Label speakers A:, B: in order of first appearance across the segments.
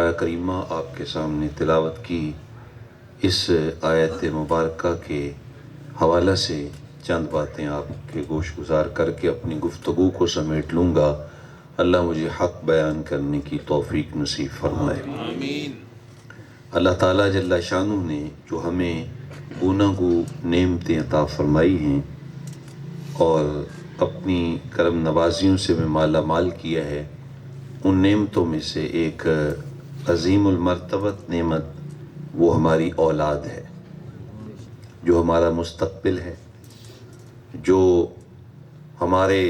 A: آیہ کریمہ آپ کے سامنے تلاوت کی اس آیت مبارکہ کے حوالہ سے چند باتیں آپ کے گوش گزار کر کے اپنی گفتگو کو سمیٹ لوں گا۔ اللہ مجھے حق بیان کرنے کی توفیق نصیب فرمائے آمین۔ اللہ تعالیٰ جل شانہ نے جو ہمیں گوناگو نعمتیں عطا فرمائی ہیں اور اپنی کرم نوازیوں سے میں مالا مال کیا ہے، ان نعمتوں میں سے ایک عظیم المرتبت نعمت وہ ہماری اولاد ہے، جو ہمارا مستقبل ہے، جو ہمارے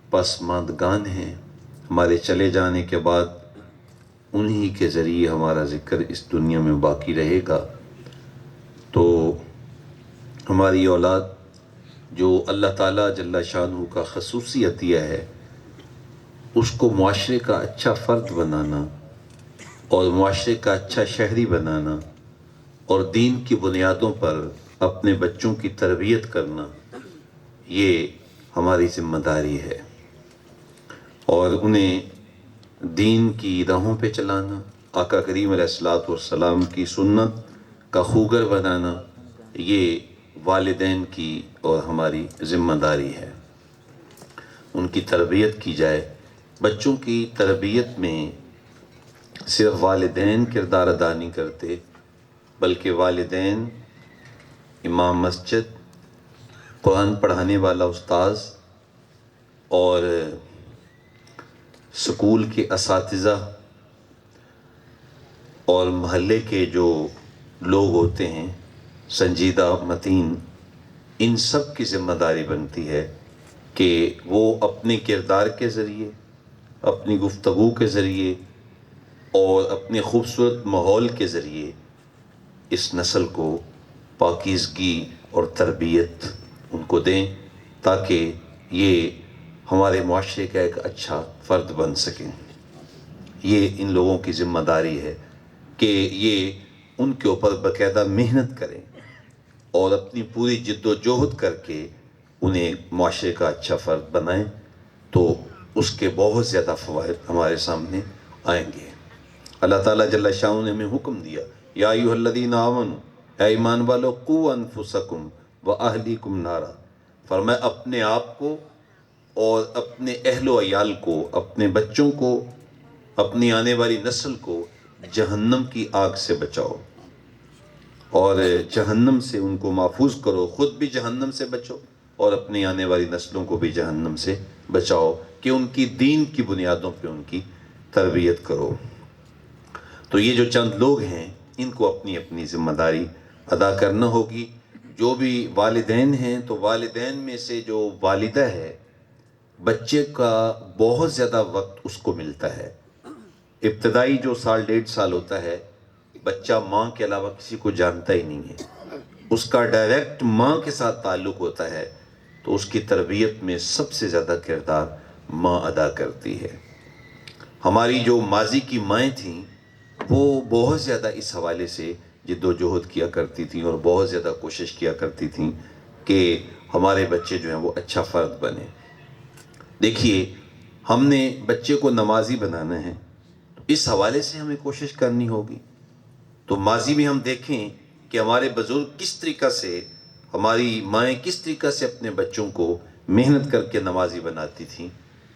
A: پسماندگان ہیں۔ ہمارے چلے جانے کے بعد انہی کے ذریعے ہمارا ذکر اس دنیا میں باقی رہے گا۔ تو ہماری اولاد جو اللہ تعالیٰ جل شانہ کا خصوصی عطیہ ہے، اس کو معاشرے کا اچھا فرد بنانا اور معاشرے کا اچھا شہری بنانا اور دین کی بنیادوں پر اپنے بچوں کی تربیت کرنا، یہ ہماری ذمہ داری ہے، اور انہیں دین کی راہوں پہ چلانا، آقا کریم علیہ الصلوۃ والسلام کی سنت کا خوگر بنانا، یہ والدین کی اور ہماری ذمہ داری ہے۔ ان کی تربیت کی جائے۔ بچوں کی تربیت میں صرف والدین کردار ادا نہیں کرتے، بلکہ والدین، امام مسجد، قرآن پڑھانے والا استاذ اور سکول کے اساتذہ اور محلے کے جو لوگ ہوتے ہیں سنجیدہ متین، ان سب کی ذمہ داری بنتی ہے کہ وہ اپنے کردار کے ذریعے، اپنی گفتگو کے ذریعے اور اپنے خوبصورت ماحول کے ذریعے اس نسل کو پاکیزگی اور تربیت ان کو دیں، تاکہ یہ ہمارے معاشرے کا ایک اچھا فرد بن سکیں۔ یہ ان لوگوں کی ذمہ داری ہے کہ یہ ان کے اوپر باقاعدہ محنت کریں اور اپنی پوری جد و جہد کر کے انہیں معاشرے کا اچھا فرد بنائیں، تو اس کے بہت زیادہ فوائد ہمارے سامنے آئیں گے۔ اللہ تعالیٰ جل شانہ نے ہمیں حکم دیا، یا ایھا الذین آمنوا، اے ایمان والو، قوا انفسکم واہلیکم نارا، فرمایا اپنے آپ کو اور اپنے اہل و عیال کو، اپنے بچوں کو، اپنی آنے والی نسل کو جہنم کی آگ سے بچاؤ، اور جہنم سے ان کو محفوظ کرو، خود بھی جہنم سے بچو اور اپنی آنے والی نسلوں کو بھی جہنم سے بچاؤ، کہ ان کی دین کی بنیادوں پہ ان کی تربیت کرو۔ تو یہ جو چند لوگ ہیں، ان کو اپنی اپنی ذمہ داری ادا کرنا ہوگی۔ جو بھی والدین ہیں، تو والدین میں سے جو والدہ ہے، بچے کا بہت زیادہ وقت اس کو ملتا ہے۔ ابتدائی جو سال ڈیڑھ سال ہوتا ہے، بچہ ماں کے علاوہ کسی کو جانتا ہی نہیں ہے، اس کا ڈائریکٹ ماں کے ساتھ تعلق ہوتا ہے، تو اس کی تربیت میں سب سے زیادہ کردار ماں ادا کرتی ہے۔ ہماری جو ماضی کی مائیں تھیں، وہ بہت زیادہ اس حوالے سے جد و جہد کیا کرتی تھیں اور بہت زیادہ کوشش کیا کرتی تھیں کہ ہمارے بچے جو ہیں وہ اچھا فرد بنیں۔ دیکھیے، ہم نے بچے کو نمازی بنانا ہے، تو اس حوالے سے ہمیں کوشش کرنی ہوگی۔ تو ماضی میں ہم دیکھیں کہ ہمارے بزرگ کس طریقہ سے، ہماری مائیں کس طریقہ سے اپنے بچوں کو محنت کر کے نمازی بناتی تھیں۔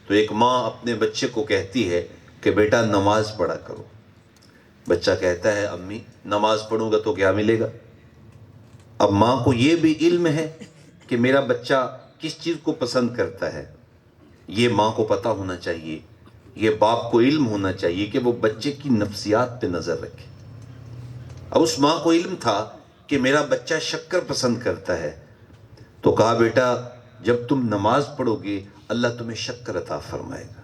A: تو ایک ماں اپنے بچے کو کہتی ہے کہ بیٹا نماز پڑھا کرو۔ بچہ کہتا ہے امی نماز پڑھوں گا تو کیا ملے گا؟ اب ماں کو یہ بھی علم ہے کہ میرا بچہ کس چیز کو پسند کرتا ہے، یہ ماں کو پتہ ہونا چاہیے، یہ باپ کو علم ہونا چاہیے کہ وہ بچے کی نفسیات پہ نظر رکھے۔ اب اس ماں کو علم تھا کہ میرا بچہ شکر پسند کرتا ہے، تو کہا بیٹا جب تم نماز پڑھو گے اللہ تمہیں شکر عطا فرمائے گا۔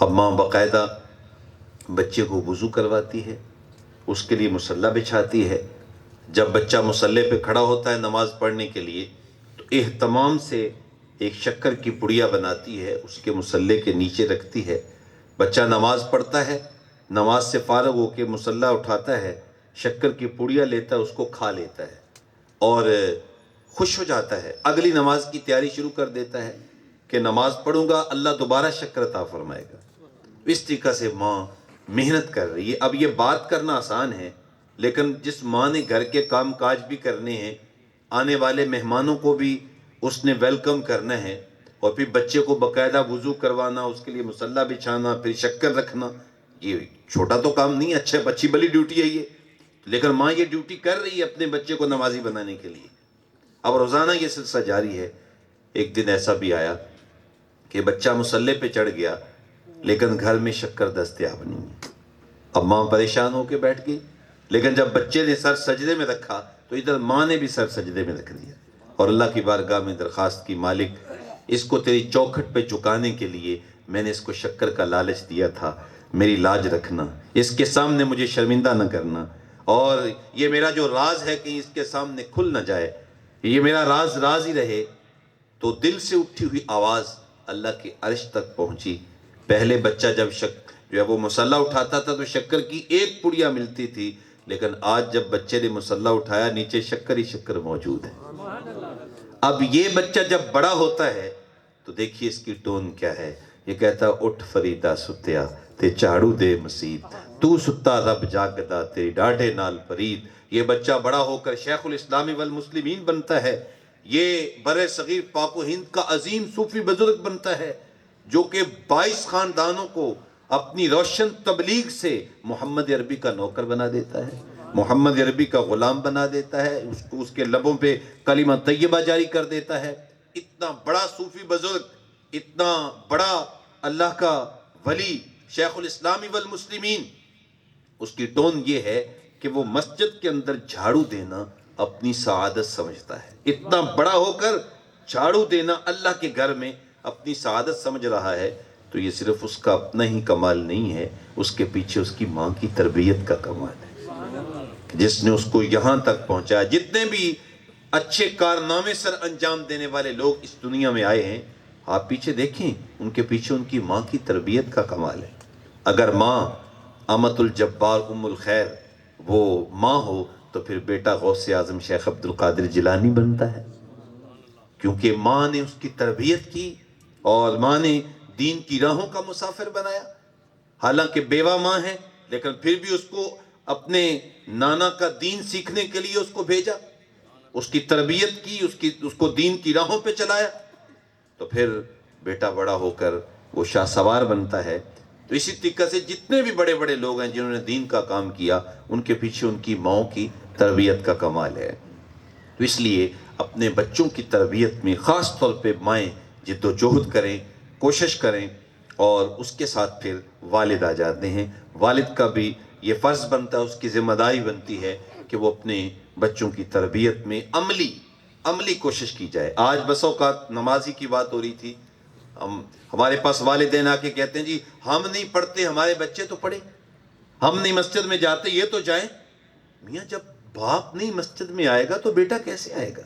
A: اب ماں باقاعدہ بچے کو وضو کرواتی ہے، اس کے لیے مصلی بچھاتی ہے۔ جب بچہ مصلی پہ کھڑا ہوتا ہے نماز پڑھنے کے لیے، تو اہتمام سے ایک شکر کی پڑیا بناتی ہے، اس کے مصلی کے نیچے رکھتی ہے۔ بچہ نماز پڑھتا ہے، نماز سے فارغ ہو کے مصلی اٹھاتا ہے، شکر کی پڑیا لیتا ہے، اس کو کھا لیتا ہے اور خوش ہو جاتا ہے۔ اگلی نماز کی تیاری شروع کر دیتا ہے کہ نماز پڑھوں گا اللہ دوبارہ شکر عطا فرمائے گا۔ اس طریقہ سے ماں محنت کر رہی ہے. اب یہ بات کرنا آسان ہے، لیکن جس ماں نے گھر کے کام کاج بھی کرنے ہیں، آنے والے مہمانوں کو بھی اس نے ویلکم کرنا ہے، اور پھر بچے کو باقاعدہ وضو کروانا، اس کے لیے مصلی بچھانا، پھر شکر رکھنا، یہ چھوٹا تو کام نہیں ہے، اچھی بلی ڈیوٹی ہے یہ. لیکن ماں یہ ڈیوٹی کر رہی ہے اپنے بچے کو نمازی بنانے کے لیے. اب روزانہ یہ سلسلہ جاری ہے. ایک دن ایسا بھی آیا کہ بچہ مصلی پہ چڑھ گیا، لیکن گھر میں شکر دستیاب نہیں ہے. اب ماں پریشان ہو کے بیٹھ گئی، لیکن جب بچے نے سر سجدے میں رکھا تو ادھر ماں نے بھی سر سجدے میں رکھ دیا، اور اللہ کی بارگاہ میں درخواست کی، مالک اس کو تیری چوکھٹ پہ جھکانے کے لیے میں نے اس کو شکر کا لالچ دیا تھا، میری لاج رکھنا، اس کے سامنے مجھے شرمندہ نہ کرنا، اور یہ میرا جو راز ہے کہ اس کے سامنے کھل نہ جائے، یہ میرا راز ہی رہے. تو دل سے اٹھی ہوئی آواز اللہ کے عرش تک پہنچی. پہلے بچہ جب جو ہے وہ مصلی اٹھاتا تھا تو شکر کی ایک پڑیا ملتی تھی، لیکن آج جب بچے نے مصلی اٹھایا نیچے شکر ہی شکر موجود ہے. اب یہ بچہ جب بڑا ہوتا ہے تو دیکھیے اس کی ٹون کیا ہے. یہ کہتا اٹھ فریدہ ستیا تے جھاڑو دے مسید، تو ستا رب جاگدا تیری ڈاڑھے نال فرید. یہ بچہ بڑا ہو کر شیخ الاسلام والمسلمین بنتا ہے. یہ بر صغیر پاک و ہند کا عظیم صوفی بزرگ بنتا ہے، جو کہ 22 خاندانوں کو اپنی روشن تبلیغ سے محمد عربی کا نوکر بنا دیتا ہے، محمد عربی کا غلام بنا دیتا ہے، اس کے لبوں پہ کلمہ طیبہ جاری کر دیتا ہے. اتنا بڑا صوفی بزرگ، اتنا بڑا اللہ کا ولی شیخ الاسلام والمسلمین، اس کی ٹون یہ ہے کہ وہ مسجد کے اندر جھاڑو دینا اپنی سعادت سمجھتا ہے. اتنا بڑا ہو کر جھاڑو دینا اللہ کے گھر میں اپنی سعادت سمجھ رہا ہے. تو یہ صرف اس کا اپنا ہی کمال نہیں ہے، اس کے پیچھے اس کی ماں کی تربیت کا کمال ہے، جس نے اس کو یہاں تک پہنچایا. جتنے بھی اچھے کارنامے سر انجام دینے والے لوگ اس دنیا میں آئے ہیں، آپ پیچھے دیکھیں، ان کے پیچھے ان کی ماں کی تربیت کا کمال ہے. اگر ماں امت الجبار ام الخیر وہ ماں ہو تو پھر بیٹا غوث اعظم شیخ عبد القادر جیلانی بنتا ہے، کیونکہ ماں نے اس کی تربیت کی اور ماں نے دین کی راہوں کا مسافر بنایا. حالانکہ بیوہ ماں ہے، لیکن پھر بھی اس کو اپنے نانا کا دین سیکھنے کے لیے اس کو بھیجا، اس کی تربیت کی، اس کو دین کی راہوں پہ چلایا. تو پھر بیٹا بڑا ہو کر وہ شاہ سوار بنتا ہے. تو اسی طریقے سے جتنے بھی بڑے بڑے لوگ ہیں جنہوں نے دین کا کام کیا، ان کے پیچھے ان کی ماں کی تربیت کا کمال ہے. تو اس لیے اپنے بچوں کی تربیت میں خاص طور پہ مائیں جد و جہد کریں، کوشش کریں، اور اس کے ساتھ پھر والد آ جاتے ہیں. والد کا بھی یہ فرض بنتا ہے، اس کی ذمہ داری بنتی ہے کہ وہ اپنے بچوں کی تربیت میں عملی کوشش کی جائے. آج بس اوقات نمازی کی بات ہو رہی تھی، ہمارے پاس والدین آ کے کہتے ہیں جی ہم نہیں پڑھتے، ہمارے بچے تو پڑھیں، ہم نہیں مسجد میں جاتے، یہ تو جائیں. میاں جب باپ نہیں مسجد میں آئے گا تو بیٹا کیسے آئے گا؟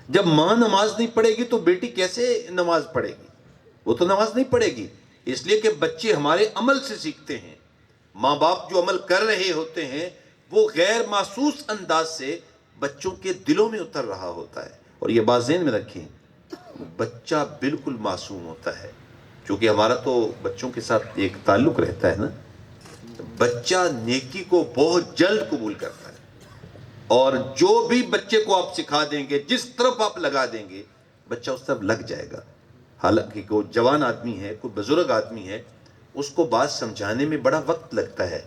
A: جب ماں نماز نہیں پڑھے گی تو بیٹی کیسے نماز پڑھے گی؟ وہ تو نماز نہیں پڑھے گی. اس لیے کہ بچے ہمارے عمل سے سیکھتے ہیں. ماں باپ جو عمل کر رہے ہوتے ہیں وہ غیر محسوس انداز سے بچوں کے دلوں میں اتر رہا ہوتا ہے. اور یہ بات ذہن میں رکھیں، بچہ بالکل معصوم ہوتا ہے، چونکہ ہمارا تو بچوں کے ساتھ ایک تعلق رہتا ہے نا. بچہ نیکی کو بہت جلد قبول کرتا ہے، اور جو بھی بچے کو آپ سکھا دیں گے، جس طرف آپ لگا دیں گے، بچہ اس طرف لگ جائے گا. حالانکہ کوئی جوان آدمی ہے، کوئی بزرگ آدمی ہے، اس کو بات سمجھانے میں بڑا وقت لگتا ہے،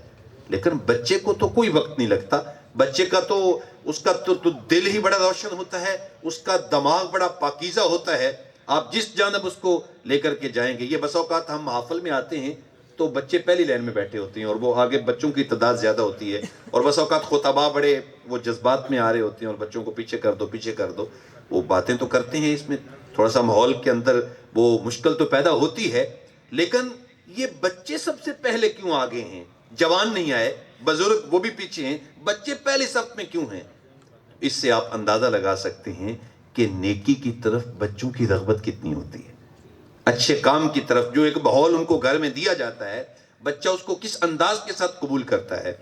A: لیکن بچے کو تو کوئی وقت نہیں لگتا. بچے کا تو اس کا تو دل ہی بڑا روشن ہوتا ہے، اس کا دماغ بڑا پاکیزہ ہوتا ہے. آپ جس جانب اس کو لے کر کے جائیں گے. یہ بس اوقات ہم محفل میں آتے ہیں تو بچے پہلی لائن میں بیٹھے ہوتے ہیں اور وہ آگے بچوں کی تعداد زیادہ ہوتی ہے، اور بس اوقات خطباء بڑے وہ جذبات میں آ رہے ہوتے ہیں اور بچوں کو پیچھے کر دو پیچھے کر دو. وہ باتیں تو کرتے ہیں، اس میں تھوڑا سا ماحول کے اندر وہ مشکل تو پیدا ہوتی ہے، لیکن یہ بچے سب سے پہلے کیوں آگے ہیں؟ جوان نہیں آئے، بزرگ وہ بھی پیچھے ہیں، بچے پہلے صف میں کیوں ہیں؟ اس سے آپ اندازہ لگا سکتے ہیں کہ نیکی کی طرف بچوں کی رغبت کتنی ہوتی ہے. اچھے کام کی طرف جو ایک ماحول ان کو گھر میں دیا جاتا ہے، بچہ اس کو کس انداز کے ساتھ قبول کرتا ہے.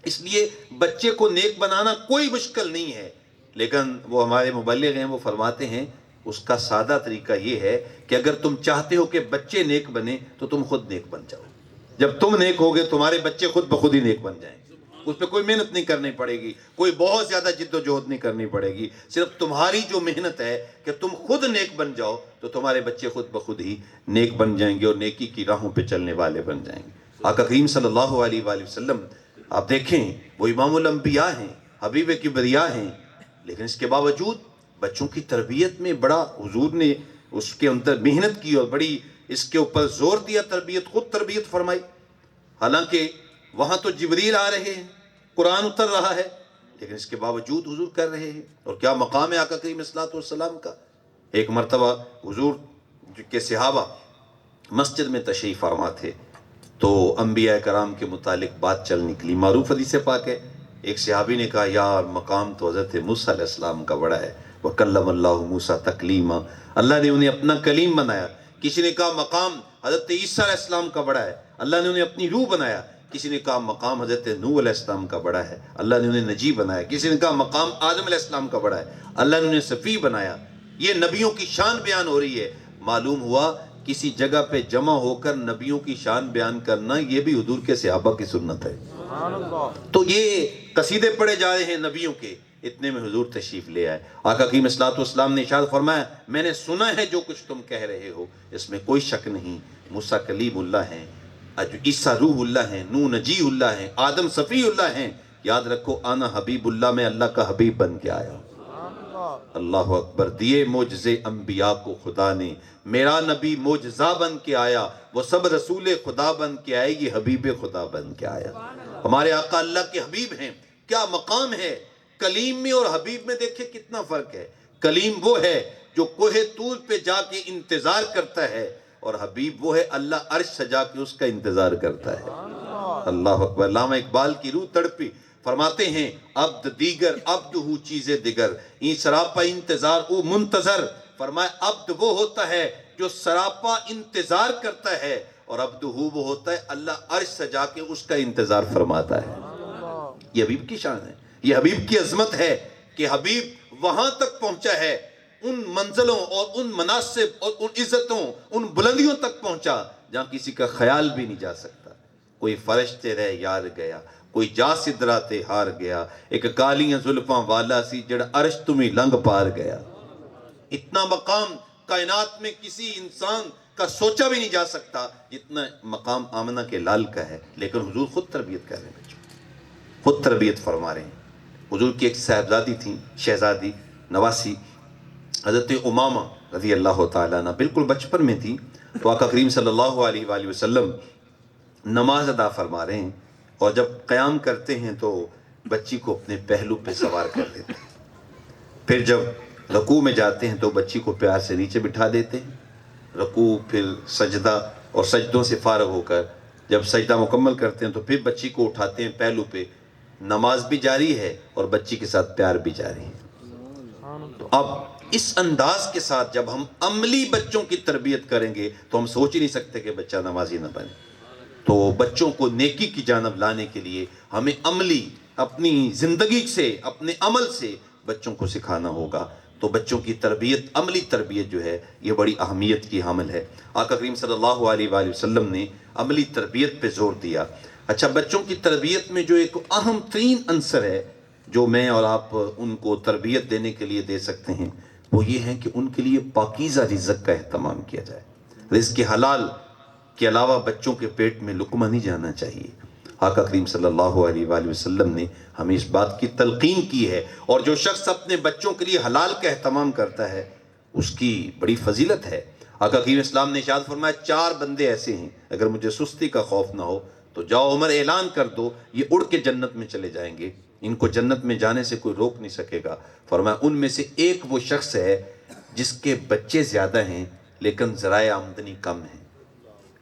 A: اس لیے بچے کو نیک بنانا کوئی مشکل نہیں ہے، لیکن وہ ہمارے مبلغ ہیں، وہ فرماتے ہیں اس کا سادہ طریقہ یہ ہے کہ اگر تم چاہتے ہو کہ بچے نیک بنے تو تم خود نیک بن جاؤ. جب تم نیک ہوگے تمہارے بچے خود بخود ہی نیک بن جائیں گے. اس پہ کوئی محنت نہیں کرنی پڑے گی, کوئی بہت زیادہ جد و جہد نہیں کرنی پڑے گی. صرف تمہاری جو محنت ہے کہ تم خود نیک بن جاؤ تو تمہارے بچے خود بخود ہی نیک بن جائیں گے اور نیکی کی راہوں پہ چلنے والے بن جائیں گے. آقا کریم صلی اللہ علیہ وآلہ وسلم آپ دیکھیں وہ امام الانبیاء ہیں, حبیب کبریا ہیں, لیکن اس کے باوجود بچوں کی تربیت میں بڑا حضور نے اس کے اندر محنت کی اور بڑی اس کے اوپر زور دیا, خود تربیت فرمائی. حالانکہ وہاں تو جبریل آ رہے ہیں, قرآن اتر رہا ہے, لیکن اس کے باوجود حضور کر رہے ہیں. اور کیا مقام ہے آقا کریم صلی اللہ علیہ وسلم کا. ایک مرتبہ حضور کے صحابہ مسجد میں تشریف فرما تھے تو انبیاء کرام کے متعلق بات چل نکلی. معروف حدیث پاک ہے, ایک صحابی نے کہا یار مقام تو حضرت موسیٰ علیہ السلام کا بڑا ہے. وَكَلَّمَ اللَّهُ مُوسَىٰ تَكْلِيمًا, اللہ نے انہیں اپنا کلیم بنایا. کسی نے کہا مقام حضرت عیسیٰ علیہ السلام کا بڑا ہے, اللہ نے انہیں اپنی روح بنایا. کسی نے کہا مقام حضرت نوح علیہ السلام کا بڑا ہے, اللہ نے انہیں نجی بنایا. کسی نے کہا مقام آدم علیہ السلام کا بڑا ہے, اللہ نے انہیں صفی بنایا. یہ نبیوں کی شان بیان ہو رہی ہے. معلوم ہوا کسی جگہ پہ جمع ہو کر نبیوں کی شان بیان کرنا یہ بھی حضور کے صحابہ کی سنت ہے. تو یہ قصیدے پڑھے جا رہے ہیں نبیوں کے, اتنے میں حضور تشریف لے آئے. آقا کریم صلی اللہ علیہ وسلم نے ارشاد فرمایا میں نے سنا ہے جو کچھ تم کہہ رہے ہو, اس میں کوئی شک نہیں. موسیٰ کلیم اللہ ہیں, عیسیٰ روح اللہ ہیں, نوح نجی اللہ ہیں, آدم صفی اللہ ہیں. یاد رکھو آنا حبیب اللہ میں اللہ کا حبیب بن کے آیا. اللہ اکبر. دیے معجزے انبیاء کو خدا نے, میرا نبی معجزہ بن کے آیا. وہ سب رسول خدا بن کے آئے, یہ حبیب خدا بن کے آیا. ہمارے آقا اللہ کے حبیب ہیں. کیا مقام ہے کلیم میں اور حبیب میں. دیکھیں کتنا فرق ہے. کلیم وہ ہے جو کوہ طور پہ جا کے انتظار کرتا ہے, اور حبیب وہ ہے اللہ عرش سجا کے اس کا انتظار کرتا ہے. اللہ اکبر. علامہ اقبال کی روح تڑپی, فرماتے ہیں عبد دیگر عبد ہو چیز دیگر, این سراپا انتظار او منتظر. فرمایا عبد وہ ہوتا ہے جو سراپا انتظار کرتا ہے, اور عبد ہو وہ ہوتا ہے اللہ عرش سجا کے اس کا انتظار فرماتا ہے. یہ حبیب کی شان ہے, یہ حبیب کی عظمت ہے کہ حبیب وہاں تک پہنچا ہے, ان منزلوں اور ان مناصب اور ان عزتوں ان بلندیوں تک پہنچا جہاں کسی کا خیال بھی نہیں جا سکتا. کوئی فرشتے رہ یار گیا, کوئی جا سدراتے ہار گیا, ایک کالیاں زلفاں والا سی جڑ عرش تمہیں لنگ پار گیا. اتنا مقام کائنات میں کسی انسان کا سوچا بھی نہیں جا سکتا جتنا مقام آمنہ کے لال کا ہے. لیکن حضور خود تربیت کر رہے ہیں, بچوں خود تربیت فرما رہے ہیں. حضور کی ایک صاحبزادی تھیں, شہزادی نواسی حضرت امامہ رضی اللہ تعالیٰ عنہ, بالکل بچپن میں تھی. تو آقا کریم صلی اللہ علیہ وآلہ وسلم نماز ادا فرما رہے ہیں, اور جب قیام کرتے ہیں تو بچی کو اپنے پہلو پہ سوار کر لیتے ہیں. پھر جب رکوع میں جاتے ہیں تو بچی کو پیار سے نیچے بٹھا دیتے ہیں. رکوع پھر سجدہ, اور سجدوں سے فارغ ہو کر جب سجدہ مکمل کرتے ہیں تو پھر بچی کو اٹھاتے ہیں پہلو پہ. نماز بھی جاری ہے اور بچی کے ساتھ پیار بھی جاری ہے. تو اب اس انداز کے ساتھ جب ہم عملی بچوں کی تربیت کریں گے تو ہم سوچ ہی نہیں سکتے کہ بچہ نمازی نہ بنے. تو بچوں کو نیکی کی جانب لانے کے لیے ہمیں عملی اپنی زندگی سے اپنے عمل سے بچوں کو سکھانا ہوگا. تو بچوں کی تربیت, عملی تربیت جو ہے یہ بڑی اہمیت کی حامل ہے. آقا کریم صلی اللہ علیہ وآلہ وسلم نے عملی تربیت پہ زور دیا. اچھا, بچوں کی تربیت میں جو ایک اہم ترین عنصر ہے جو میں اور آپ ان کو تربیت دینے کے لیے دے سکتے ہیں وہ یہ ہے کہ ان کے لیے پاکیزہ رزق کا اہتمام کیا جائے. رزق حلال کے علاوہ بچوں کے پیٹ میں لقمہ نہیں جانا چاہیے. آقا کریم صلی اللہ علیہ وآلہ وسلم نے ہمیں اس بات کی تلقین کی ہے, اور جو شخص اپنے بچوں کے لیے حلال کا اہتمام کرتا ہے اس کی بڑی فضیلت ہے. آقا کریم اسلام نے ارشاد فرمایا 4 بندے ایسے ہیں اگر مجھے سستی کا خوف نہ ہو تو جاؤ عمر اعلان کر دو, یہ اڑ کے جنت میں چلے جائیں گے, ان کو جنت میں جانے سے کوئی روک نہیں سکے گا. فرمایا ان میں سے ایک وہ شخص ہے جس کے بچے زیادہ ہیں لیکن ذرائع آمدنی کم ہیں.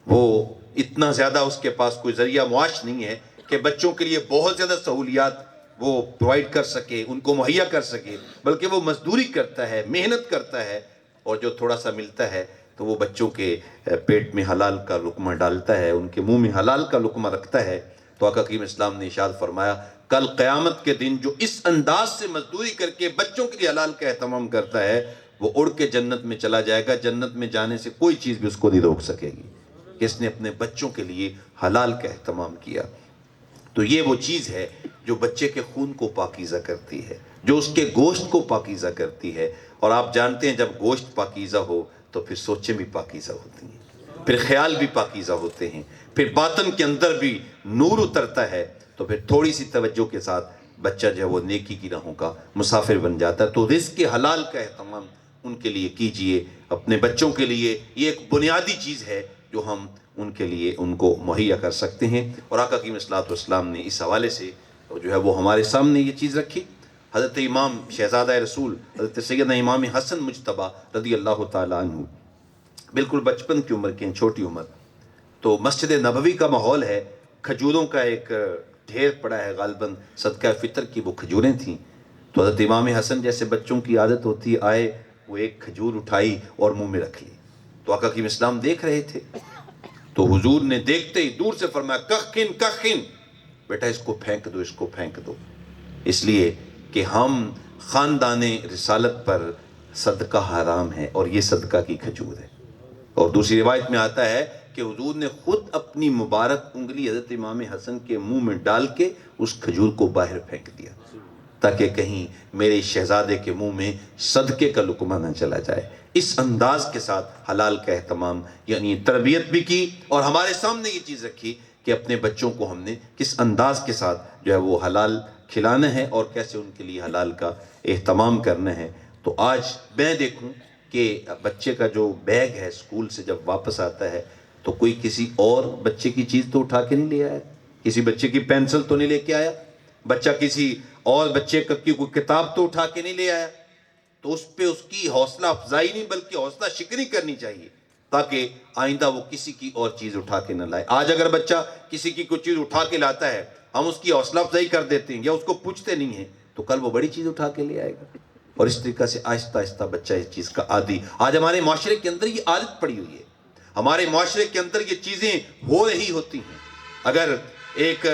A: وہ اتنا زیادہ اس کے پاس کوئی ذریعہ معاش نہیں ہے کہ بچوں کے لیے بہت زیادہ سہولیات وہ پرووائڈ کر سکے, ان کو مہیا کر سکے, بلکہ وہ مزدوری کرتا ہے, محنت کرتا ہے, اور جو تھوڑا سا ملتا ہے تو وہ بچوں کے پیٹ میں حلال کا لقمہ ڈالتا ہے, ان کے منہ میں حلال کا لقمہ رکھتا ہے. تو آقا کریم اسلام نے ارشاد فرمایا کل قیامت کے دن جو اس انداز سے مزدوری کر کے بچوں کے لیے حلال کا اہتمام کرتا ہے وہ اڑ کے جنت میں چلا جائے گا, جنت میں جانے سے کوئی چیز بھی اس کو نہیں روک سکے گی. کہ اس نے اپنے بچوں کے لیے حلال کا اہتمام کیا۔ تو یہ وہ چیز ہے جو بچے کے خون کو پاکیزہ کرتی ہے، جو اس کے گوشت کو پاکیزہ کرتی ہے۔ اور آپ جانتے ہیں جب گوشت پاکیزہ ہو تو پھر سوچیں بھی پاکیزہ ہوتی ہیں، پھر خیال بھی پاکیزہ ہوتے ہیں، پھر باطن کے اندر بھی نور اترتا ہے، تو پھر تھوڑی سی توجہ کے ساتھ بچہ جو ہے وہ نیکی کی راہوں کا مسافر بن جاتا ہے۔ تو رزق کے حلال کا اہتمام ان کے لیے کیجئے، اپنے بچوں کے لیے یہ ایک بنیادی چیز ہے جو ہم ان کے لیے ان کو مہیا کر سکتے ہیں۔ اور آقا کی صلوات والسلام نے اس حوالے سے جو ہے وہ ہمارے سامنے یہ چیز رکھی۔ حضرت امام شہزادہ رسول حضرت سیدنا امام حسن مجتبیٰ رضی اللہ تعالیٰ عنہ بالکل بچپن کی عمر کے ہیں، چھوٹی عمر، تو مسجد نبوی کا ماحول ہے، کھجوروں کا ایک ڈھیر پڑا ہے، غالباً صدقہ فطر کی وہ کھجوریں تھیں۔ تو حضرت امام حسن جیسے بچوں کی عادت ہوتی ہے، آئے وہ ایک کھجور اٹھائی اور منہ میں رکھ لی۔ تو آقا کی اسلام دیکھ رہے تھے، تو حضور نے دیکھتے ہی دور سے فرمایا کخن کخن، بیٹا اس کو پھینک دو، اس کو پھینک دو، اس لیے کہ ہم خاندان رسالت پر صدقہ حرام ہے اور یہ صدقہ کی کھجور ہے۔ اور دوسری روایت میں آتا ہے کہ حضور نے خود اپنی مبارک انگلی حضرت امام حسن کے منہ میں ڈال کے اس کھجور کو باہر پھینک دیا، تاکہ کہیں میرے شہزادے کے منہ میں صدقے کا لقمہ نہ چلا جائے۔ اس انداز کے ساتھ حلال کا اہتمام، یعنی تربیت بھی کی اور ہمارے سامنے یہ چیز رکھی کہ اپنے بچوں کو ہم نے کس انداز کے ساتھ جو ہے وہ حلال کھلانا ہے اور کیسے ان کے لیے حلال کا اہتمام کرنا ہے۔ تو آج میں دیکھوں کہ بچے کا جو بیگ ہے اسکول سے جب واپس آتا ہے تو کوئی کسی اور بچے کی چیز تو اٹھا کے نہیں لے آیا، کسی بچے کی پینسل تو نہیں لے کے آیا، بچہ کسی اور بچے کی کوئی کتاب تو اٹھا کے نہیں لے آیا۔ تو اس پہ اس کی حوصلہ افزائی نہیں بلکہ حوصلہ شکنی کرنی چاہیے، تاکہ آئندہ وہ کسی کی اور چیز اٹھا کے نہ لائے۔ آج اگر بچہ کسی کی کوئی چیز اٹھا کے لاتا ہے، ہم اس کی حوصلہ افزائی کر دیتے ہیں یا اس کو پوچھتے نہیں ہیں، تو کل وہ بڑی چیز اٹھا کے لے آئے گا۔ اور اس طریقہ سے آہستہ آہستہ بچہ اس چیز کا عادی، آج ہمارے معاشرے کے اندر یہ عادت پڑی ہوئی ہے، ہمارے معاشرے کے اندر یہ چیزیں ہو رہی ہوتی ہیں۔ اگر ایک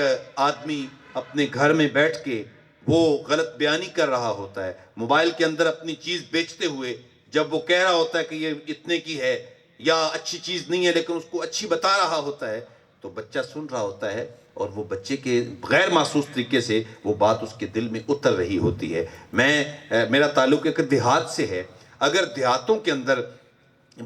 A: آدمی اپنے گھر میں بیٹھ کے وہ غلط بیانی کر رہا ہوتا ہے، موبائل کے اندر اپنی چیز بیچتے ہوئے جب وہ کہہ رہا ہوتا ہے کہ یہ اتنے کی ہے یا اچھی چیز نہیں ہے لیکن اس کو اچھی بتا رہا ہوتا ہے، تو بچہ سن رہا ہوتا ہے اور وہ بچے کے غیر محسوس طریقے سے وہ بات اس کے دل میں اتر رہی ہوتی ہے۔ میرا تعلق ایک دیہات سے ہے، اگر دیہاتوں کے اندر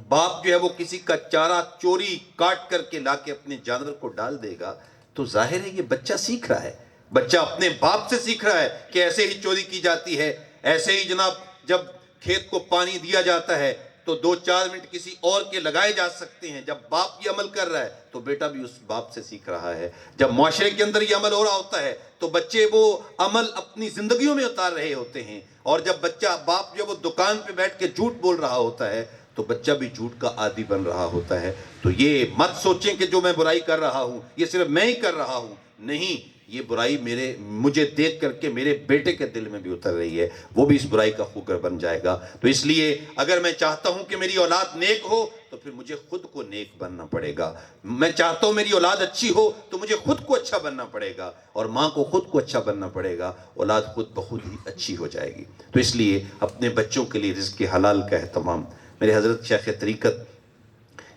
A: باپ جو ہے وہ کسی کا چارہ چوری کاٹ کر کے لا کے اپنے جانور کو ڈال دے گا تو ظاہر ہے یہ بچہ سیکھ رہا ہے، بچہ اپنے باپ سے سیکھ رہا ہے کہ ایسے ہی چوری کی جاتی ہے، ایسے ہی جناب جب کھیت کو پانی دیا جاتا ہے تو 2-4 منٹ کسی اور کے لگائے جا سکتے ہیں۔ جب باپ یہ عمل کر رہا ہے تو بیٹا بھی اس باپ سے سیکھ رہا ہے۔ جب معاشرے کے اندر یہ عمل ہو رہا ہوتا ہے تو بچے وہ عمل اپنی زندگیوں میں اتار رہے ہوتے ہیں، اور جب بچہ باپ جو وہ دکان پہ بیٹھ کے جھوٹ بول رہا ہوتا ہے تو بچہ بھی جھوٹ کا عادی بن رہا ہوتا ہے۔ تو یہ مت سوچیں کہ جو میں برائی کر رہا ہوں یہ صرف میں ہی کر رہا ہوں، نہیں، یہ برائی مجھے دیکھ کر کے میرے بیٹے کے دل میں بھی اتر رہی ہے، وہ بھی اس برائی کا خوگر بن جائے گا۔ تو اس لیے اگر میں چاہتا ہوں کہ میری اولاد نیک ہو تو پھر مجھے خود کو نیک بننا پڑے گا، میں چاہتا ہوں میری اولاد اچھی ہو تو مجھے خود کو اچھا بننا پڑے گا، اور ماں کو خود کو اچھا بننا پڑے گا، اولاد خود بخود ہی اچھی ہو جائے گی۔ تو اس لیے اپنے بچوں کے لیے رزق حلال کا اہتمام۔ میرے حضرت شیخ طریقت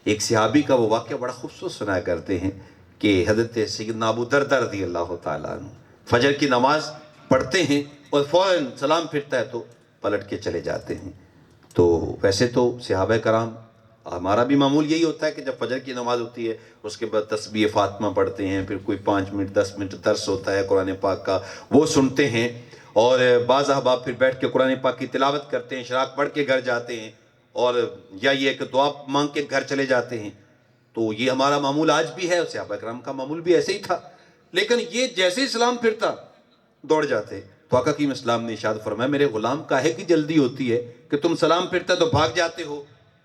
A: ایک صحابی کا وہ واقعہ بڑا خوبصورت سنایا کرتے ہیں کہ حضرت سیدنا ابو دردہ رضی اللہ تعالیٰ عنہ فجر کی نماز پڑھتے ہیں اور فوراً سلام پھرتا ہے تو پلٹ کے چلے جاتے ہیں۔ تو ویسے تو صحابہ کرام ہمارا بھی معمول یہی ہوتا ہے کہ جب فجر کی نماز ہوتی ہے اس کے بعد تسبیح فاطمہ پڑھتے ہیں، پھر کوئی 5 منٹ 10 منٹ درس ہوتا ہے قرآن پاک کا وہ سنتے ہیں، اور بعض احباب پھر بیٹھ کے قرآن پاک کی تلاوت کرتے ہیں، اشراق پڑھ کے گھر جاتے ہیں، اور یا یہ کہ دعا مانگ کے گھر چلے جاتے ہیں۔ تو یہ ہمارا معمول آج بھی ہے، اور صحابہ کرام کا معمول بھی ایسے ہی تھا، لیکن یہ جیسے اسلام پھرتا دوڑ جاتے۔ تو آقا کی اسلام نے ارشاد فرمایا میرے غلام کاہے کی جلدی ہوتی ہے کہ تم سلام پھرتا تو بھاگ جاتے ہو؟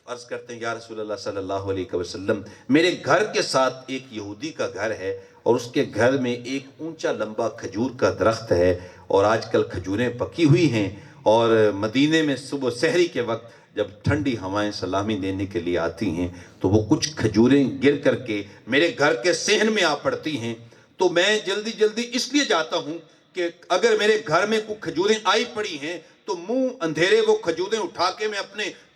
A: عرض کرتے ہیں یا رسول اللہ صلی اللہ علیہ وسلم، میرے گھر کے ساتھ ایک یہودی کا گھر ہے اور اس کے گھر میں ایک اونچا لمبا کھجور کا درخت ہے، اور آج کل کھجوریں پکی ہوئی ہیں، اور مدینے میں صبح سحری کے وقت جب ٹھنڈی ہوائیں سلامی دینے کے لیے آتی ہیں تو وہ کچھ کھجوریں گر کر کے میرے گھر کے صحن میں آ پڑتی ہیں، تو میں جلدی جلدی اس لیے جاتا ہوں کہ اگر میرے گھر میں کوئی کھجوریں آئی پڑی ہیں تو منہ اندھیرے وہ کھجوریں اٹھا کے میں اپنے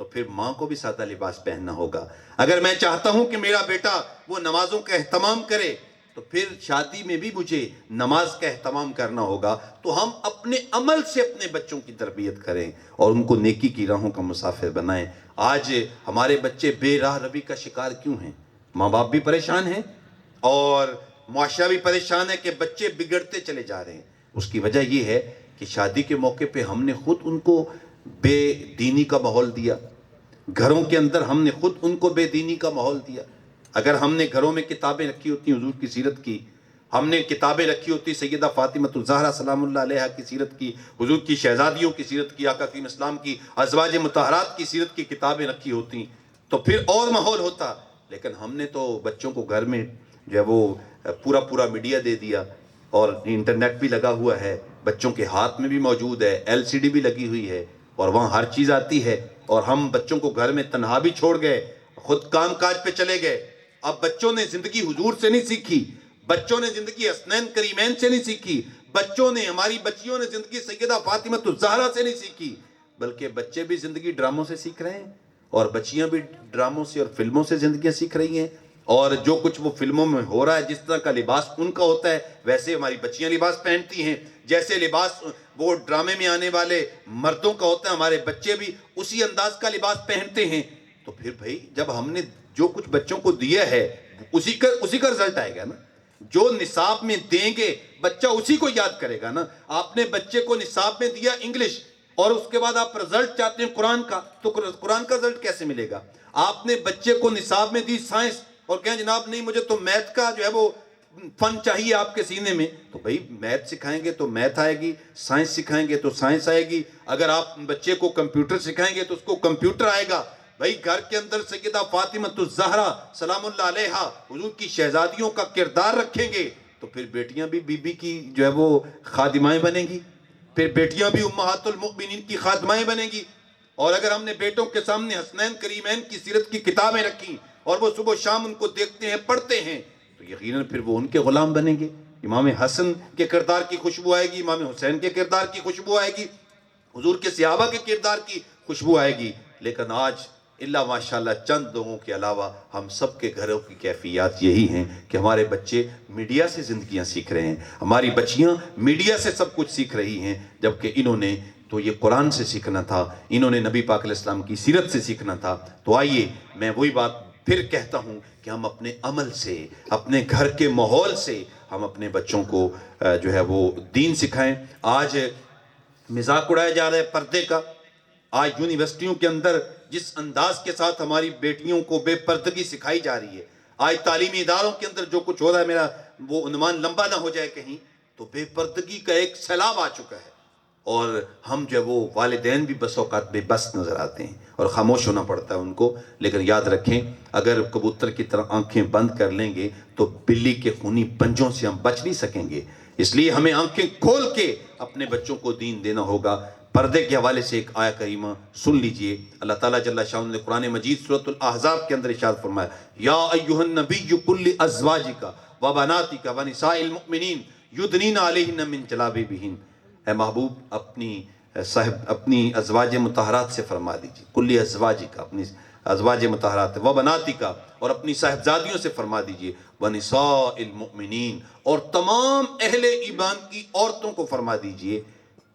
A: تو پھر ماں کو بھی سادہ لباس پہننا ہوگا۔ اگر میں چاہتا ہوں کہ میرا بیٹا وہ نمازوں کا اہتمام کرے تو پھر شادی میں بھی مجھے نماز کا اہتمام کرنا ہوگا۔ تو ہم اپنے عمل سے اپنے بچوں کی تربیت کریں اور ان کو نیکی کی راہوں کا مسافر بنائیں۔ آج ہمارے بچے بے راہ روی کا شکار کیوں ہیں؟ ماں باپ بھی پریشان ہیں اور معاشرہ بھی پریشان ہے کہ بچے بگڑتے چلے جا رہے ہیں۔ اس کی وجہ یہ ہے کہ شادی کے موقع پہ ہم نے خود ان کو بے دینی کا ماحول دیا، گھروں کے اندر ہم نے خود ان کو بے دینی کا ماحول دیا۔ اگر ہم نے گھروں میں کتابیں رکھی ہوتی حضور کی سیرت کی، ہم نے کتابیں رکھی ہوتی سیدہ فاطمہ الزہرا سلام اللہ علیہا کی سیرت کی، حضور کی شہزادیوں کی سیرت کی، آقا کریم اسلام کی ازواج مطہرات کی سیرت کی کتابیں رکھی ہوتی تو پھر اور ماحول ہوتا۔ لیکن ہم نے تو بچوں کو گھر میں جو ہے وہ پورا میڈیا دے دیا، اور انٹرنیٹ بھی لگا ہوا ہے، بچوں کے ہاتھ میں بھی موجود ہے، LCD بھی لگی ہوئی ہے اور وہاں ہر چیز آتی ہے، اور ہم بچوں کو گھر میں تنہا بھی چھوڑ گئے، خود کام کاج پہ چلے گئے۔ اب بچوں نے زندگی حضور سے نہیں سیکھی، بچوں نے زندگی حسنین کریمین سے نہیں سیکھی، بچوں نے ہماری بچیوں نے زندگی سیدہ فاطمہ الزہرا سے نہیں سیکھی، بلکہ بچے بھی زندگی ڈراموں سے سیکھ رہے ہیں اور بچیاں بھی ڈراموں سے اور فلموں سے زندگیاں سیکھ رہی ہیں۔ اور جو کچھ وہ فلموں میں ہو رہا ہے، جس طرح کا لباس ان کا ہوتا ہے ویسے ہماری بچیاں لباس پہنتی ہیں، جیسے لباس وہ ڈرامے میں آنے والے مردوں کا ہوتا ہے ہمارے بچے بھی اسی انداز کا لباس پہنتے ہیں۔ تو پھر بھائی جب ہم نے جو کچھ بچوں کو دیا ہے اسی کا رزلٹ آئے گا نا۔ جو نصاب میں دیں گے بچہ اسی کو یاد کرے گا نا۔ آپ نے بچے کو نصاب میں دیا انگلش اور اس کے بعد آپ رزلٹ چاہتے ہیں قرآن کا، تو قرآن کا رزلٹ کیسے ملے گا؟ آپ نے بچے کو نصاب میں دی سائنس اور کہیں جناب نہیں مجھے تو میتھ کا جو ہے وہ فن چاہیے آپ کے سینے میں، تو بھائی میتھ سکھائیں گے تو میتھ آئے گی، سائنس سکھائیں گے تو سائنس آئے گی، اگر آپ بچے کو کمپیوٹر سکھائیں گے تو اس کو کمپیوٹر آئے گا۔ بھائی گھر کے اندر سیدہ فاطمہ الزہرا سلام اللہ علیہا حضور کی شہزادیوں کا کردار رکھیں گے تو پھر بیٹیاں بھی بی بی کی جو ہے وہ خادمائیں بنیں گی، پھر بیٹیاں بھی امہات المؤمنین کی خادمائیں بنیں گی۔ اور اگر ہم نے بیٹوں کے سامنے حسنین کریمین کی سیرت کی کتابیں رکھی اور وہ صبح و شام ان کو دیکھتے ہیں پڑھتے ہیں تو یقیناً پھر وہ ان کے غلام بنیں گے۔ امام حسن کے کردار کی خوشبو آئے گی، امام حسین کے کردار کی خوشبو آئے گی، حضور کے صحابہ کے کردار کی خوشبو آئے گی۔ لیکن آج اللہ ماشاءاللہ چند لوگوں کے علاوہ ہم سب کے گھروں کی کیفیات یہی ہیں کہ ہمارے بچے میڈیا سے زندگیاں سیکھ رہے ہیں، ہماری بچیاں میڈیا سے سب کچھ سیکھ رہی ہیں، جبکہ انہوں نے تو یہ قرآن سے سیکھنا تھا، انہوں نے نبی پاک علیہ السلام کی سیرت سے سیکھنا تھا۔ تو آئیے میں وہی بات پھر کہتا ہوں کہ ہم اپنے عمل سے، اپنے گھر کے ماحول سے ہم اپنے بچوں کو جو ہے وہ دین سکھائیں۔ آج مذاق اڑایا جا رہا ہے پردے کا، آج یونیورسٹیوں کے اندر جس انداز کے ساتھ ہماری بیٹیوں کو بے پردگی سکھائی جا رہی ہے، آج تعلیمی اداروں کے اندر جو کچھ ہو رہا ہے، میرا وہ عنوان لمبا نہ ہو جائے کہیں، تو بے پردگی کا ایک سیلاب آ چکا ہے اور ہم جو ہے وہ والدین بھی بس اوقات بے بس نظر آتے ہیں اور خاموش ہونا پڑتا ہے ان کو۔ لیکن یاد رکھیں اگر کبوتر کی طرح آنکھیں بند کر لیں گے تو بلی کے خونی پنجوں سے ہم بچ نہیں سکیں گے، اس لیے ہمیں آنکھیں کھول کے اپنے بچوں کو دین دینا ہوگا۔ پردے کے حوالے سے ایک آیہ کریمہ سن لیجئے، اللہ تعالیٰ جل شانہ نے قرآن مجید سورۃ الاحزاب کے اندر ارشاد فرمایا، یا ایھا النبی قل لازواجک وبناتک ونساء المؤمنین یدنین علیہن من جلابیبہن، اے محبوب اپنی ازواج مطہرات سے فرما دیجئے، کل ازواجک اپنی ازواج مطہرات وبناتک اور اپنی صاحبزادیوں سے فرما دیجئے، ونساء المؤمنین اور تمام اہل ایمان کی عورتوں کو فرما دیجئے۔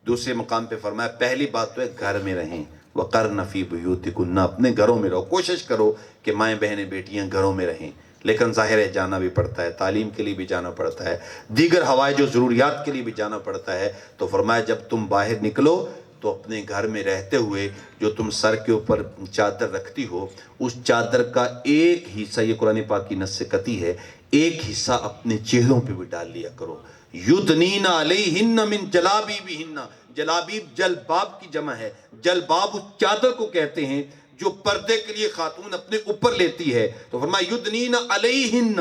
A: دوسرے مقام پہ فرمایا پہلی بات تو ہے گھر میں رہیں، وقرن فی بیوتکن، اپنے گھروں میں رہو، کوشش کرو کہ مائیں بہنیں بیٹیاں گھروں میں رہیں، لیکن ظاہر ہے جانا بھی پڑتا ہے، تعلیم کے لیے بھی جانا پڑتا ہے، دیگر ہوائج و ضروریات کے لیے بھی جانا پڑتا ہے۔ تو فرمایا جب تم باہر نکلو تو اپنے گھر میں رہتے ہوئے جو تم سر کے اوپر چادر رکھتی ہو اس چادر کا ایک حصہ، یہ قرآن پاک کی نص سے قطعی ہے، ایک حصہ اپنے چہروں پہ بھی ڈال لیا کرو۔ یدنین علیہن من جلابیبہن، جلابیب جلباب کی جمع ہے، جلباب اس چادر کو کہتے ہیں جو پردے کے لیے خاتون اپنے اوپر لیتی ہے۔ تو فرمایا یدنین علیہن،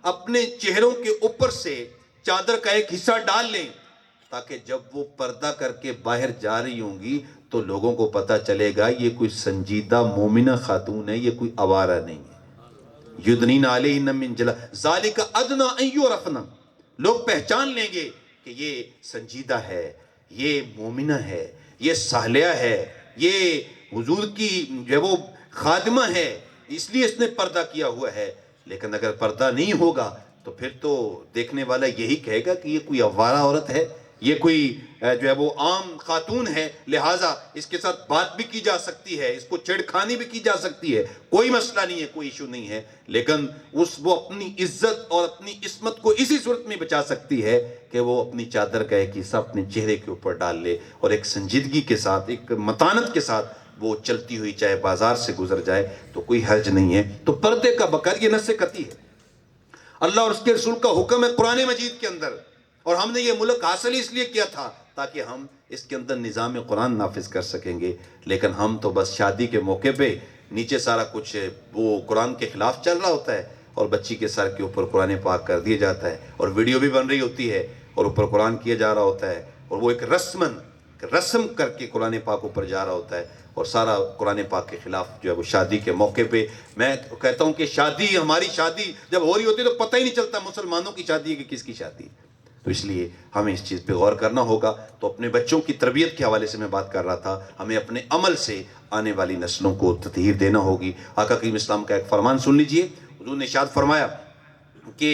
A: اپنے چہروں کے اوپر سے چادر کا ایک حصہ ڈال لیں تاکہ جب وہ پردہ کر کے باہر جا رہی ہوں گی تو لوگوں کو پتہ چلے گا یہ کوئی سنجیدہ مومنہ خاتون ہے، یہ کوئی آوارہ نہیں ہے۔ یدنین علیہن من ذالک ادنی ان یعرفن، لوگ پہچان لیں گے کہ یہ سنجیدہ ہے، یہ مومنہ ہے، یہ صالحہ ہے، یہ حضور کی جو ہے وہ خادمہ ہے اس لیے اس نے پردہ کیا ہوا ہے، لیکن اگر پردہ نہیں ہوگا تو پھر تو دیکھنے والا یہی کہے گا کہ یہ کوئی آوارہ عورت ہے، یہ کوئی جو ہے وہ عام خاتون ہے، لہٰذا اس کے ساتھ بات بھی کی جا سکتی ہے، اس کو چھیڑخانی بھی کی جا سکتی ہے، کوئی مسئلہ نہیں ہے، کوئی ایشو نہیں ہے، لیکن وہ اپنی عزت اور اپنی عصمت کو اسی صورت میں بچا سکتی ہے کہ وہ اپنی چادر کا ایک حصہ اپنے چہرے کے اوپر ڈال لے اور ایک سنجیدگی کے ساتھ، ایک متانت کے ساتھ وہ چلتی ہوئی چاہے بازار سے گزر جائے تو کوئی حرج نہیں ہے۔ تو پردے کا بقر یہ نص قطعی ہے، اللہ اور اس کے رسول کا حکم ہے قرآن مجید کے اندر، اور ہم نے یہ ملک حاصل اس لیے کیا تھا تاکہ ہم اس کے اندر نظام قرآن نافذ کر سکیں گے، لیکن ہم تو بس شادی کے موقع پہ نیچے سارا کچھ وہ قرآن کے خلاف چل رہا ہوتا ہے اور بچی کے سر کے اوپر قرآن پاک کر دیا جاتا ہے اور ویڈیو بھی بن رہی ہوتی ہے اور اوپر قرآن کیا جا رہا ہوتا ہے، اور وہ ایک رسم کر کے قرآن پاک اوپر جا رہا ہوتا ہے، اور سارا قرآن پاک کے خلاف جو ہے وہ شادی کے موقع پہ۔ میں کہتا ہوں کہ ہماری شادی جب ہو رہی ہوتی ہے تو پتہ ہی نہیں چلتا مسلمانوں کی شادی ہے کہ کس کی شادی ہے، تو اس لیے ہمیں اس چیز پہ غور کرنا ہوگا۔ تو اپنے بچوں کی تربیت کے حوالے سے میں بات کر رہا تھا، ہمیں اپنے عمل سے آنے والی نسلوں کو تطہیر دینا ہوگی۔ آقا کریم اسلام کا ایک فرمان سن لیجئے، حضور نے ارشاد فرمایا کہ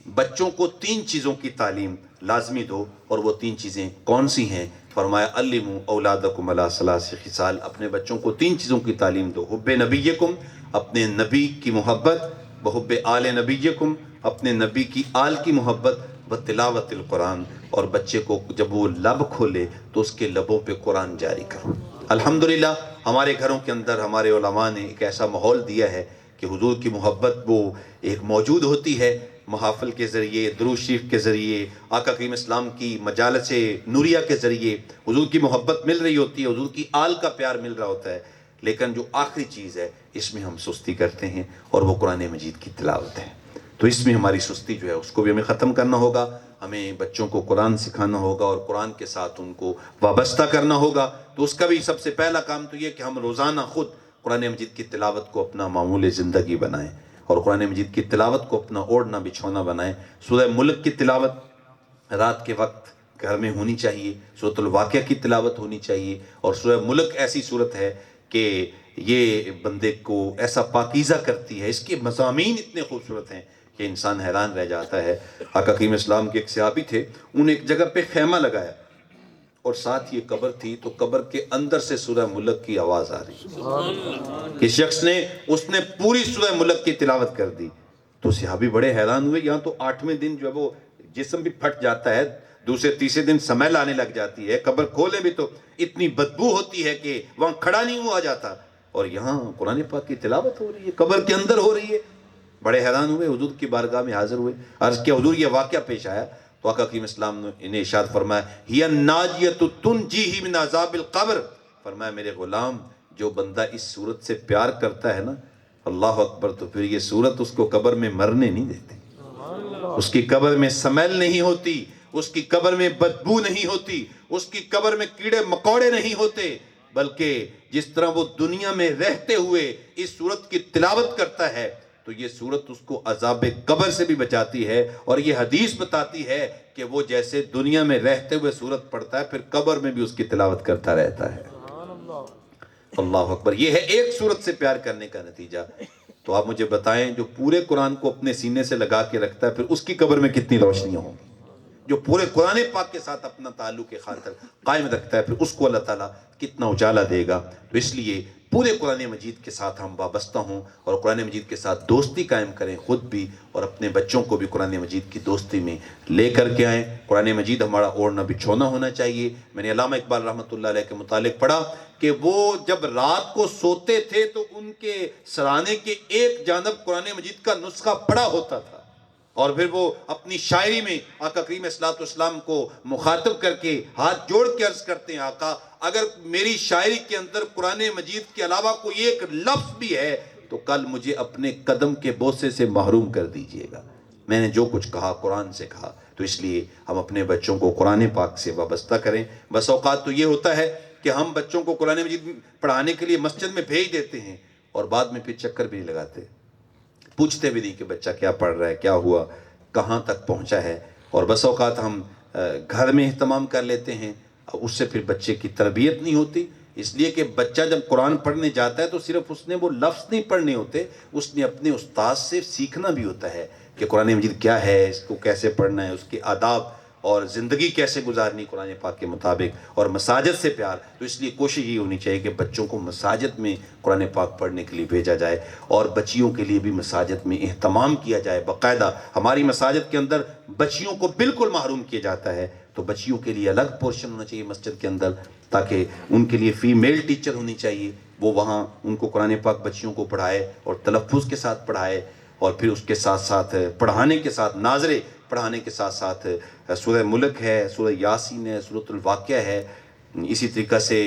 A: بچوں کو 3 چیزوں کی تعلیم لازمی دو، اور وہ 3 چیزیں کون سی ہیں؟ فرمایا علموا اولادکم علی 3 خصال، اپنے بچوں کو 3 چیزوں کی تعلیم دو، حب نبیکم، اپنے نبی کی محبت، بحب آل نبیکم، اپنے نبی کی آل کی محبت، بتلاوت القرآن، اور بچے کو جب وہ لب کھولے تو اس کے لبوں پہ قرآن جاری کرو۔ الحمدللہ ہمارے گھروں کے اندر ہمارے علماء نے ایک ایسا ماحول دیا ہے کہ حضور کی محبت وہ ایک موجود ہوتی ہے، محافل کے ذریعے، درود شریف کے ذریعے، آقا کریم اسلام کی مجالس نوریہ کے ذریعے حضور کی محبت مل رہی ہوتی ہے، حضور کی آل کا پیار مل رہا ہوتا ہے، لیکن جو آخری چیز ہے اس میں ہم سستی کرتے ہیں اور وہ قرآن مجید کی تلاوت ہے۔ تو اس میں ہماری سستی جو ہے اس کو بھی ہمیں ختم کرنا ہوگا، ہمیں بچوں کو قرآن سکھانا ہوگا اور قرآن کے ساتھ ان کو وابستہ کرنا ہوگا۔ تو اس کا بھی سب سے پہلا کام تو یہ کہ ہم روزانہ خود قرآن مجید کی تلاوت کو اپنا معمول زندگی بنائیں اور قرآن مجید کی تلاوت کو اپنا اوڑھنا بچھونا بنائیں۔ سورہ ملک کی تلاوت رات کے وقت گھر میں ہونی چاہیے، سورۃ الواقعہ کی تلاوت ہونی چاہیے، اور سورہ ملک ایسی صورت ہے کہ یہ بندے کو ایسا پاکیزہ کرتی ہے، اس کے مضامین اتنے خوبصورت ہیں کہ انسان حیران رہ جاتا ہے۔ آقا کریم اسلام کے ایک صحابی تھے، انہوں نے ایک جگہ پہ خیمہ لگایا اور ساتھ یہ قبر تھی، تو قبر کے اندر سے سورہ ملک کی آواز آ رہی، کہ شخص نے پوری سورہ ملک کی تلاوت کر دی۔ تو صحابی بڑے حیران ہوئے، یہاں تو 8ویں دن جو ہے وہ جسم بھی پھٹ جاتا ہے، دوسرے تیسرے دن سمیل آنے لگ جاتی ہے، قبر کھولے بھی تو اتنی بدبو ہوتی ہے کہ وہاں کھڑا نہیں ہوا جاتا، اور یہاں قرآن پاک کی تلاوت ہو رہی ہے، قبر کے اندر ہو رہی ہے۔ بڑے حیران ہوئے، حضور کی بارگاہ میں حاضر ہوئے، عرض کیا حضور یہ واقعہ پیش آیا؟ تو آقا کریم اسلام نے انہیں ارشاد فرمایا ہی الناجیۃ تنجیہ من عذاب القبر، فرمایا میرے غلام جو بندہ اس صورت سے پیار کرتا ہے نا، اللہ اکبر، تو پھر یہ صورت اس کو قبر میں مرنے نہیں دیتی، اس کی قبر میں سمیل نہیں ہوتی، اس کی قبر میں بدبو نہیں ہوتی، اس کی قبر میں کیڑے مکوڑے نہیں ہوتے، بلکہ جس طرح وہ دنیا میں رہتے ہوئے اس صورت کی تلاوت کرتا ہے تو یہ صورت اس کو عذاب قبر سے بھی بچاتی ہے، اور یہ حدیث بتاتی ہے کہ وہ جیسے دنیا میں رہتے ہوئے صورت پڑھتا ہے پھر قبر میں بھی اس کی تلاوت کرتا رہتا ہے۔ اللہ اکبر، یہ ہے ایک صورت سے پیار کرنے کا نتیجہ۔ تو آپ مجھے بتائیں جو پورے قرآن کو اپنے سینے سے لگا کے رکھتا ہے پھر اس کی قبر میں کتنی روشنیاں ہوں گی؟ جو پورے قرآن پاک کے ساتھ اپنا تعلق خاطر قائم رکھتا ہے پھر اس کو اللہ تعالیٰ کتنا اجالا دے گا۔ تو اس لیے پورے قرآن مجید کے ساتھ ہم وابستہ ہوں اور قرآن مجید کے ساتھ دوستی قائم کریں، خود بھی اور اپنے بچوں کو بھی قرآن مجید کی دوستی میں لے کر کے آئیں۔ قرآن مجید ہمارا اوڑھنا بچھونا ہونا چاہیے۔ میں نے علامہ اقبال رحمۃ اللہ علیہ کے متعلق پڑھا کہ وہ جب رات کو سوتے تھے تو ان کے سرانے کے ایک جانب قرآن مجید کا نسخہ پڑا ہوتا تھا، اور پھر وہ اپنی شاعری میں آقا کریم صلی اللہ علیہ وسلم کو مخاطب کر کے ہاتھ جوڑ کے عرض کرتے ہیں آقا اگر میری شاعری کے اندر قرآن مجید کے علاوہ کوئی ایک لفظ بھی ہے تو کل مجھے اپنے قدم کے بوسے سے محروم کر دیجئے گا، میں نے جو کچھ کہا قرآن سے کہا۔ تو اس لیے ہم اپنے بچوں کو قرآن پاک سے وابستہ کریں۔ بس اوقات تو یہ ہوتا ہے کہ ہم بچوں کو قرآن مجید پڑھانے کے لیے مسجد میں بھیج دیتے ہیں اور بعد میں پھر چکر بھی نہیں لگاتے، پوچھتے بھی نہیں کہ بچہ کیا پڑھ رہا ہے، کیا ہوا، کہاں تک پہنچا ہے، اور بس اوقات ہم گھر میں اہتمام کر لیتے ہیں، اس سے پھر بچے کی تربیت نہیں ہوتی، اس لیے کہ بچہ جب قرآن پڑھنے جاتا ہے تو صرف اس نے وہ لفظ نہیں پڑھنے ہوتے، اس نے اپنے استاد سے سیکھنا بھی ہوتا ہے کہ قرآن مجید کیا ہے، اس کو کیسے پڑھنا ہے، اس کے آداب اور زندگی کیسے گزارنی قرآن پاک کے مطابق، اور مساجد سے پیار. تو اس لیے کوشش یہ ہونی چاہیے کہ بچوں کو مساجد میں قرآن پاک پڑھنے کے لیے بھیجا جائے، اور بچیوں کے لیے بھی مساجد میں اہتمام کیا جائے باقاعدہ. ہماری مساجد کے اندر بچیوں کو بالکل محروم کیا جاتا ہے، تو بچیوں کے لیے الگ پورشن ہونا چاہیے مسجد کے اندر، تاکہ ان کے لیے فیمیل ٹیچر ہونی چاہیے، وہ وہاں ان کو قرآن پاک بچیوں کو پڑھائے اور تلفظ کے ساتھ پڑھائے، اور پھر اس کے ساتھ ساتھ پڑھانے کے ساتھ ناظرے پڑھانے کے ساتھ ساتھ سورہ ملک ہے، سورہ یاسین ہے، سورۃ الواقعہ ہے، اسی طریقہ سے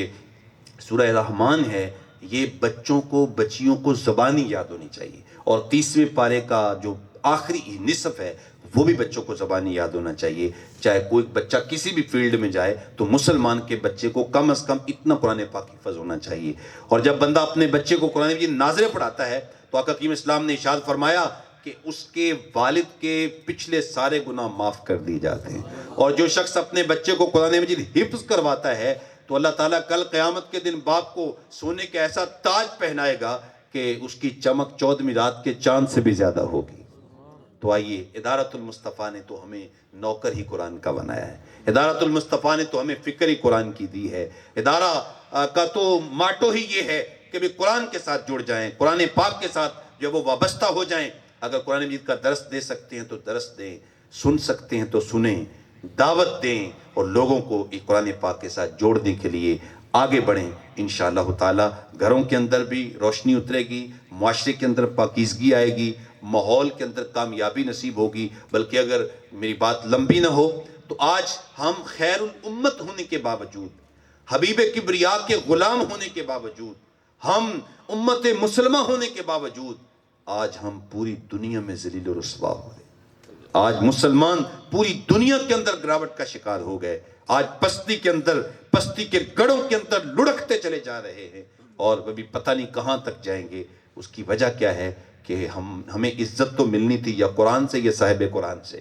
A: سورہ رحمان ہے. یہ بچوں کو بچیوں کو زبانی یاد ہونی چاہیے، اور 30ویں پارے کا جو آخری نصف ہے وہ بھی بچوں کو زبانی یاد ہونا چاہیے. چاہے کوئی بچہ کسی بھی فیلڈ میں جائے تو مسلمان کے بچے کو کم از کم اتنا قرآن پاک حفظ ہونا چاہیے. اور جب بندہ اپنے بچے کو قرآن مجید ناظرے پڑھاتا ہے تو آقا کریم اسلام نے ارشاد فرمایا کہ اس کے والد کے پچھلے سارے گناہ معاف کر دیے جاتے ہیں. اور جو شخص اپنے بچے کو قرآن مجید حفظ کرواتا ہے تو اللہ تعالیٰ کل قیامت کے دن باپ کو سونے کا ایسا تاج پہنائے گا کہ اس کی چمک 14ویں رات کے چاند سے بھی زیادہ ہوگی. تو آئیے، ادارت المصطفیٰ نے تو ہمیں نوکر ہی قرآن کا بنایا ہے، ادارت المصطفیٰ نے تو ہمیں فکر ہی قرآن کی دی ہے. ادارہ کا تو ماٹو ہی یہ ہے کہ بھی قرآن کے ساتھ جڑ جائیں، قرآن پاک کے ساتھ جب وہ وابستہ ہو جائیں. اگر قرآن مجید کا درس دے سکتے ہیں تو درس دیں، سن سکتے ہیں تو سنیں، دعوت دیں، اور لوگوں کو قرآن پاک کے ساتھ جوڑنے کے لیے آگے بڑھیں. انشاءاللہ تعالی گھروں کے اندر بھی روشنی اترے گی، معاشرے کے اندر پاکیزگی آئے گی، ماحول کے اندر کامیابی نصیب ہوگی. بلکہ اگر میری بات لمبی نہ ہو تو آج ہم خیر الامت ہونے کے باوجود، حبیب کبریا کے غلام ہونے کے باوجود، ہم امت مسلمہ ہونے کے باوجود، آج ہم پوری دنیا میں ذلیل و رسوا ہو گئے. آج مسلمان پوری دنیا کے اندر گراوٹ کا شکار ہو گئے. آج پستی کے اندر، پستی کے گڑھوں کے اندر لڑکتے چلے جا رہے ہیں، اور ابھی پتہ نہیں کہاں تک جائیں گے. اس کی وجہ کیا ہے کہ ہمیں عزت تو ملنی تھی یا قرآن سے یا صاحب قرآن سے،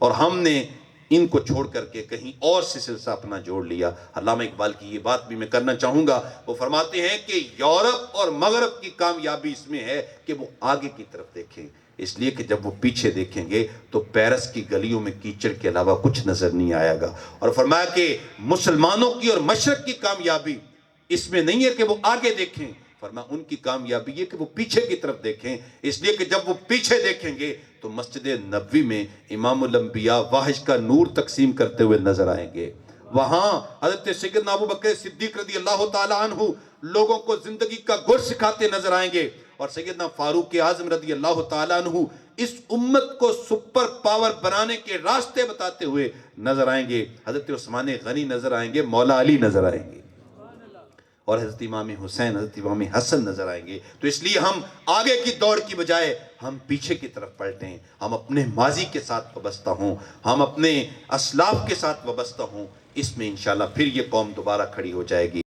A: اور ہم نے ان کو چھوڑ کر کے کہیں اور سے سلسلہ اپنا جوڑ لیا. علامہ اقبال کی یہ بات بھی میں کرنا چاہوں گا. وہ فرماتے ہیں کہ یورپ اور مغرب کی کامیابی اس میں ہے کہ وہ آگے کی طرف دیکھیں، اس لیے کہ جب وہ پیچھے دیکھیں گے تو پیرس کی گلیوں میں کیچڑ کے علاوہ کچھ نظر نہیں آئے گا. اور فرمایا کہ مسلمانوں کی اور مشرق کی کامیابی اس میں نہیں ہے کہ وہ آگے دیکھیں، فرمایا ان کی کامیابی یہ کہ وہ پیچھے کی طرف دیکھیں. اس لیے کہ جب وہ پیچھے دیکھیں گے تو مسجد نبوی میں امام الانبیاء واحج کا نور تقسیم کرتے ہوئے نظر آئیں گے. وہاں حضرت سیدنا ابو بکر صدیق رضی اللہ تعالی عنہ لوگوں کو زندگی کا گر سکھاتے نظر آئیں گے، اور سیدنا فاروق اعظم رضی اللہ تعالی عنہ اس امت کو سپر پاور بنانے کے راستے بتاتے ہوئے نظر آئیں گے. حضرت عثمان غنی نظر آئیں گے، مولا علی نظر آئیں گے، اور حضرت امام حسین، حضرت امام حسن نظر آئیں گے. تو اس لیے ہم آگے کی دوڑ کی بجائے ہم پیچھے کی طرف پلٹیں، ہم اپنے ماضی کے ساتھ وابستہ ہوں، ہم اپنے اسلاف کے ساتھ وابستہ ہوں. اس میں انشاءاللہ پھر یہ قوم دوبارہ کھڑی ہو جائے گی.